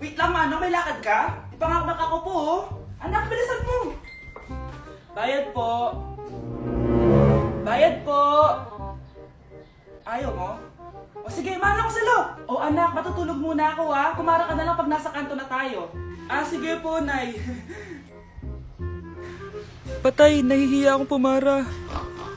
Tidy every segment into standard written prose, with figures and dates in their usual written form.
Wait lang, manong, may lakad ka? Ipangakmak ako po, oh. Anak, bilisan mo. Bayad po. Bayad po. Ayaw mo? O sige, manong salo. O anak, matutulog muna ako ha. Kumara ka na lang pag nasa kanto na tayo. Ah, sige po, Nay. Patay, nahihiya akong pumara.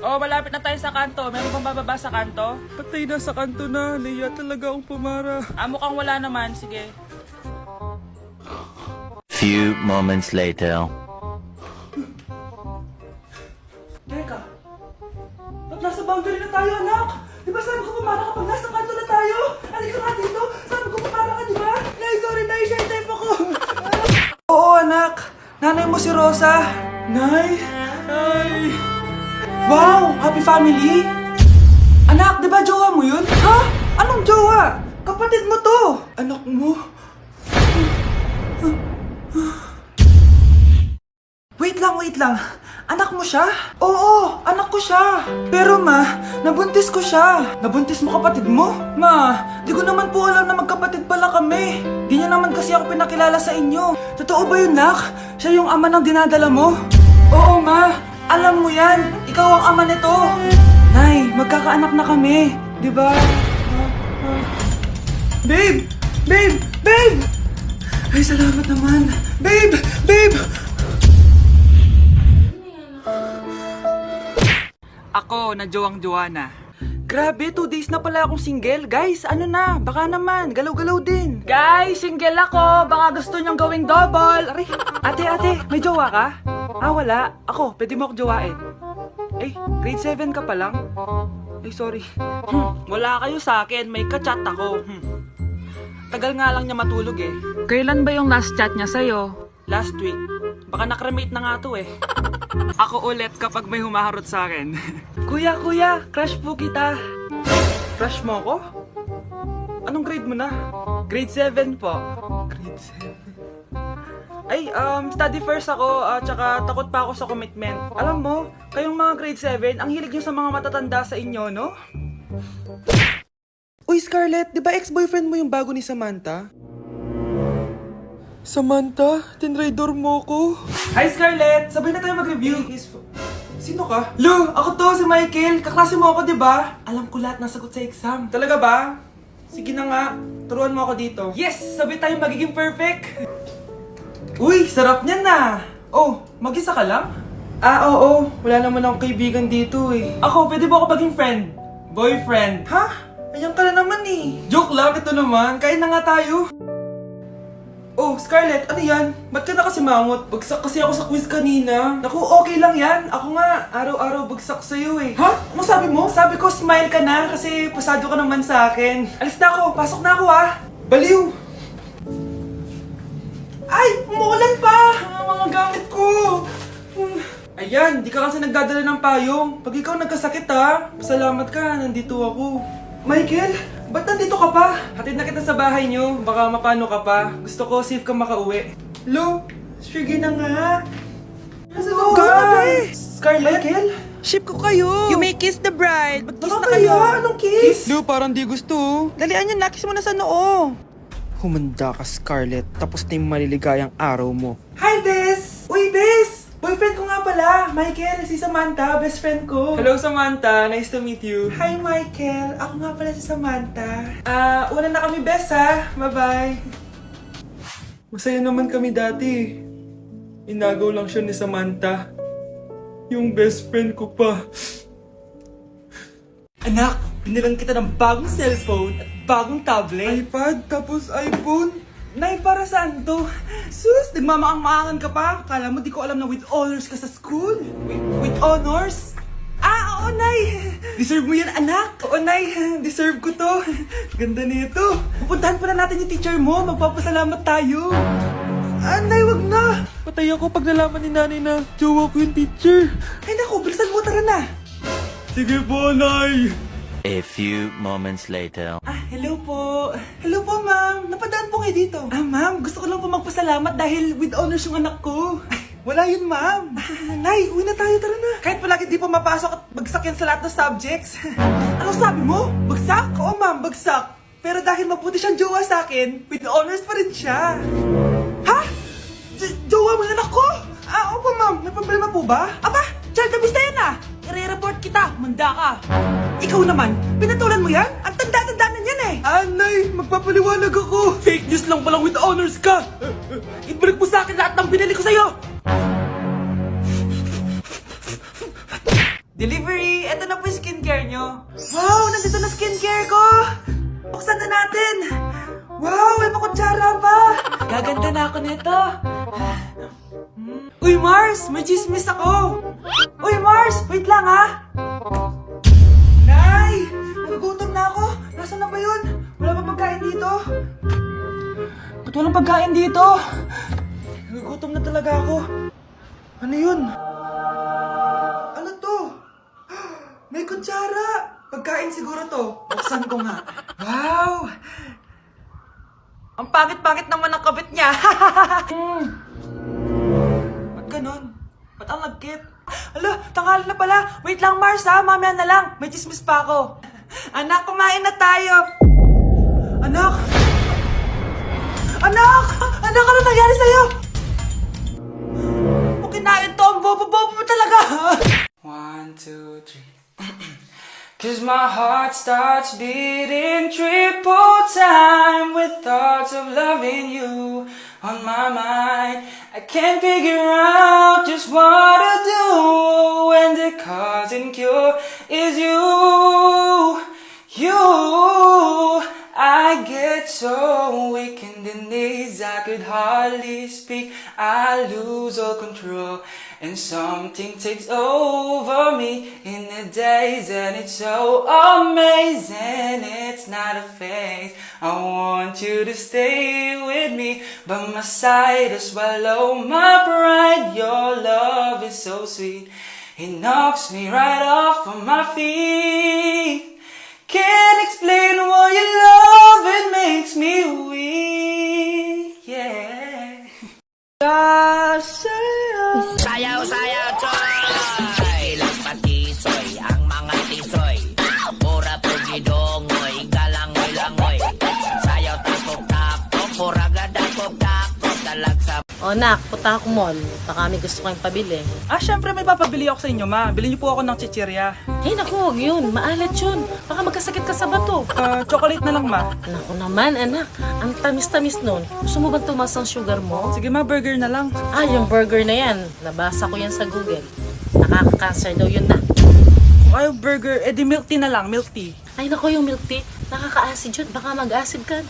Oh, malapit na tayo sa kanto. Meron bang bababa sa kanto? Patay na sa kanto na. Nahiya talaga akong pumara. Ah, mukhang wala naman. Sige. Few moments later. Teka. Ba't nasa boundary na tayo, anak? Di ba sabi ko pumara kapag nasa kanto na tayo? Halika nga dito. Sabi ko pumara ka, di ba? Nay, sorry, Nay. Share type ako. Oo, anak. Nanay mo si Rosa. Nay. Nay. Wow! Happy family! Anak, di ba jowa mo yun? Ha? Anong jowa? Kapatid mo to! Anak mo? Wait lang. Anak mo siya? Oo, anak ko siya. Pero ma, nabuntis ko siya. Nabuntis mo kapatid mo? Ma, di ko naman po alam na magkapatid pala kami. Di niya naman kasi ako pinakilala sa inyo. Totoo ba yun, nak? Siya yung ama ng dinadala mo? Oo, ma. Alam mo yan, ikaw ang ama nito. Nay, magkakaanak na kami, di ba? Babe! Babe! Babe! Ay, salamat naman. Babe! Babe! Ako, na jowang-jowa na. Grabe, 2 days na pala akong single. Guys, ano na? Baka naman, galaw-galaw din. Guys, single ako. Baka gusto niyong gawing double. Aray, ate, may jowa ka? Ah, wala. Ako, pwede mo ako jowain. Eh, grade 7 ka pa lang? Eh, sorry. Wala kayo sa akin. May ka-chat ako. Tagal nga lang niya matulog eh. Kailan ba yung last chat niya sa'yo? Last week. Baka nakremate na nga to eh. Ako ulit kapag may humaharot sa akin. Kuya, crush po kita. Crush mo ako? Anong grade mo na? Grade 7 po. Grade 7? Ay, study first ako, tsaka takot pa ako sa commitment. Alam mo, kayong mga grade 7, ang hilig nyo sa mga matatanda sa inyo, no? Uy, Scarlett, di ba ex-boyfriend mo yung bago ni Samantha? Samantha, tinraidor mo ko. Hi, Scarlett! Sabay na tayo mag-review. Sino ka? Lu, ako to, si Michael. Kaklase mo ako, di ba? Alam ko lahat ng sagot sa exam. Talaga ba? Sige na nga, turuan mo ako dito. Yes! Sabay tayo magiging perfect! Uy, sarap niyan na! Oh, mag-isa ka lang? Ah, oo. Wala naman akong kaibigan dito eh. Ako, pwede ba ako maging friend? Boyfriend? Ha? Ayan ka na naman eh. Joke lang, ito naman. Kain na nga tayo. Oh, Scarlett, ano yan? Ba't ka na kasi mangot? Bagsak kasi ako sa quiz kanina. Naku, okay lang yan. Ako nga, araw-araw bagsak sa'yo eh. Ha? Ano sabi mo? Sabi ko, smile ka na kasi pasado ka naman sa akin. Alis na ako, pasok na ako ha. Baliw! Ay! Umuulan pa! Ang mga gamit ko! Ayan, di ka kasi nagdadala ng payong. Pag ikaw nagkasakit ha, pasalamat ka, nandito ako. Michael, ba't nandito ka pa? Hatid na kita sa bahay niyo, baka mapano ka pa. Gusto ko safe ka makauwi. Lo, sige na nga. Hello, guys! Scarlett? Michael? Ship ko kayo! You may kiss the bride. Mag-kiss na kayo! kayo. Anong kiss? Lo, parang di gusto. Dalian yun, nakis mo na sa noo. Humanda ka, Scarlett. Tapos na yung maliligayang araw mo. Hi, Bes! Uy, Bes! Boyfriend ko nga pala, Michael, si Samantha, best friend ko. Hello, Samantha. Nice to meet you. Hi, Michael. Ako nga pala si Samantha. Una na kami, Bes, ha? Bye-bye. Masaya naman kami dati. Inagaw lang siya ni Samantha. Yung best friend ko pa. Anak, binilang kita ng bagong cellphone at bagong tablet. iPad, tapos iPhone. Nay, para saan to? Sus, nagmamaang-maangan ka pa? Kala mo di ko alam na with honors ka sa school? With honors? Ah, oo, Nay! Deserve mo yan, anak! Oo, Nay, deserve ko to. Ganda nito. Pupuntahan pa na natin yung teacher mo. Magpapasalamat tayo. Ah, Nay, wag na! Patay ako pag nalaman ni nanay na jowa ko yung teacher. Ay, naku, bilisan mo, tara na! Sige po, Nay! A few moments later. Hello po. Hello po, ma'am. Napadaan po kayo dito. Ma'am, gusto ko lang po magpasalamat dahil with honors yung anak ko. Wala yun, ma'am. Nay, uwi na tayo, tara na. Kahit palagi di po mapasok at bagsak yan sa lahat ng subjects. Ano sabi mo? Bagsak? Oo, ma'am, bagsak. Pero dahil mabuti siyang jowa sa akin, with honors pa rin siya. Ha? Jowa mo yung anak ko? Opo ma'am, may problema po ba? Aba, child abuse na yan I-report kita, manda ka. Ikaw naman, pinatulan mo yan? Ang tanda-tanda na yan Anay, magpapaliwanag ako. Fake news lang palang with honors ka. Ibalik mo sa akin lahat ng binili ko sa'yo. Delivery! Eto na po yung skincare nyo. Wow! Nandito na skincare ko! Buksan na natin! Wow! May pakutsara pa! Gaganda na ako nito! Uy, Mars! May chismis ako! Uy, Mars! Wait lang, Nay! Nagugutom na ako! Nasaan na ba yun? Wala pa pagkain dito? Ba't walang pagkain dito? Nagugutom na talaga ako. Ano yun? Ano to? May kutsara! Pagkain siguro to. Buksan ko nga. Wow! Ang pangit-pangit naman ang kabit niya. Ba't ganun? Ba't ang lagkit? Ala, tanghali na pala. Wait lang, Mars mamaya na lang. May chismis pa ako. Anak, kumain na tayo. Anak! Anak! Anak, ano nangyari sa'yo? Kung kinain to, ang bobo-bobo mo talaga. 1, 2, 3. Cause my heart starts beating triple time with thoughts of loving you on my mind. I can't figure out just what to do when the cause and cure is you. I get so weak in the knees, I could hardly speak. I lose all control and something takes over me in the days, and it's so amazing. It's not a phase. I want you to stay with me by my side to swallow my pride. Your love is so sweet, it knocks me right off of my feet. Can't explain why your love, it makes me weak, yeah. Sayaw, sayaw, choy! Ilang patisoy, ang mga tisoy. Pura pugidongoy, galangoy-langoy. Sayaw, takop-takop, pura gadakop-takop, talagsa. O nak, punta ako mall. Baka may gusto kayong pabili. Syempre may papabili ako sa inyo, ma. Bilhin niyo po ako ng chichirya. Hey, naku, huwag yun. Maalat yun. Baka magkasakit ka sa bato. Chocolate na lang, ma. Naku naman, anak. Ang tamis-tamis nun. Gusto mo bang tumas ang sugar mo? Sige, ma, burger na lang. Yung burger na yan. Nabasa ko yan sa Google. Nakaka-cancer daw yun na. Kung ayaw burger, edi milk tea na lang, milk tea. Ay, naku, yung milk tea. Nakaka-acid yun. Baka mag-acid ka.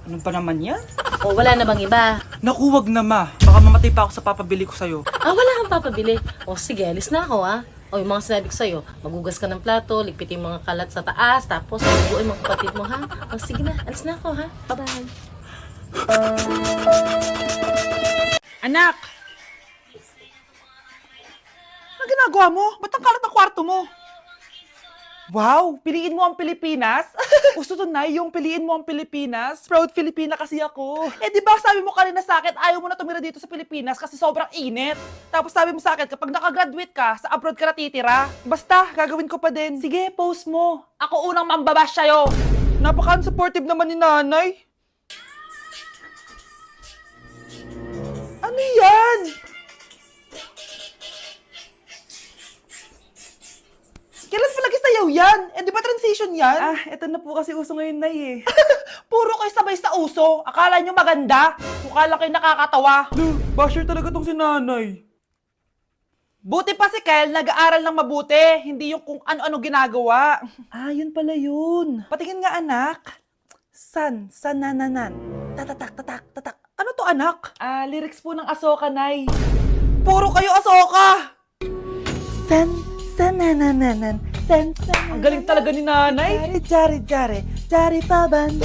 Ano pa naman yan? O, wala na bang iba? Naku, wag na, ma. Baka mamatay pa ako sa papabili ko sa'yo. Wala kang papabili. O, sige, alis na ako, O, yung mga sinabi ko sa'yo, magugas ka ng plato, ligpitin yung mga kalat sa taas, tapos maguguin mga kapatid mo, ha? O, sige na, alis na ako, ha? Bye-bye. Anak! Ano ginagawa mo? Ba't ang kalat ang kwarto mo? Wow! Piliin mo ang Pilipinas? Gusto to na yung piliin mo ang Pilipinas? Proud Filipina kasi ako. Di ba sabi mo kanina sa akin, ayaw mo na tumira dito sa Pilipinas kasi sobrang init. Tapos sabi mo sa akin, kapag nakagraduate ka, sa abroad ka na titira. Basta, gagawin ko pa din. Sige, post mo. Ako unang mambabash sa'yo. Napaka-supportive naman ni nanay. Ano yan? Kailan pa lagi sayaw yan? Di ba transition yan? Eto na po kasi uso ngayon, Nay, Puro kayo sabay sa uso. Akala nyo maganda. Mukha lang kayo nakakatawa. Basher talaga tong si nanay. Buti pa si Kyle, nag-aaral ng mabuti. Hindi yung kung ano-ano ginagawa. Yun pala yun. Patingin nga, anak. San-nananan. Tatak. Ano to, anak? Lyrics po ng Asoka, Nay. Puro kayo Asoka! San-nananan. Ang galing talaga ni nanay. Jari paban.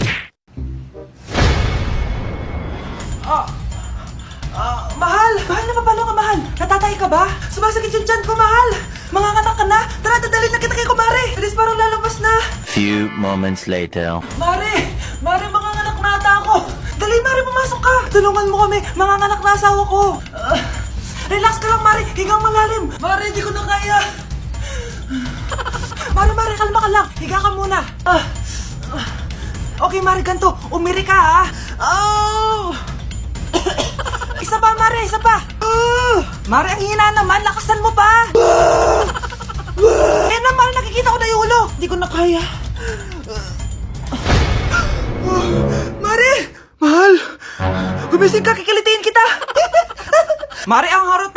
Mahal na papalo ka, mahal. Natatay ka ba? Sumasakit yung tiyan ko, mahal. Manganganak ka na. Tara, dadalhin na kita kay kumare. Alis parang lalabas na. Few moments later. Mare, manganganak na ata ako. Dali, Mare, pumasok ka. Tulungan mo kami. Manganganak na asawa ko. Relax ka lang, Mare. Higang malalim. Mare, hindi ko na kaya. Mare, kalma ka lang. Higa ka muna. Okay, Mare, ganito. Umiri ka, ha? Oh! Isa pa, Mare, isa pa. Mare, ang hina naman. Lakasan mo pa. Eh naman, nakikita ko na yung ulo. Hindi ko na kaya. Mare! Mahal! Gumising ka, kikilitiin kita! Mare, ang harot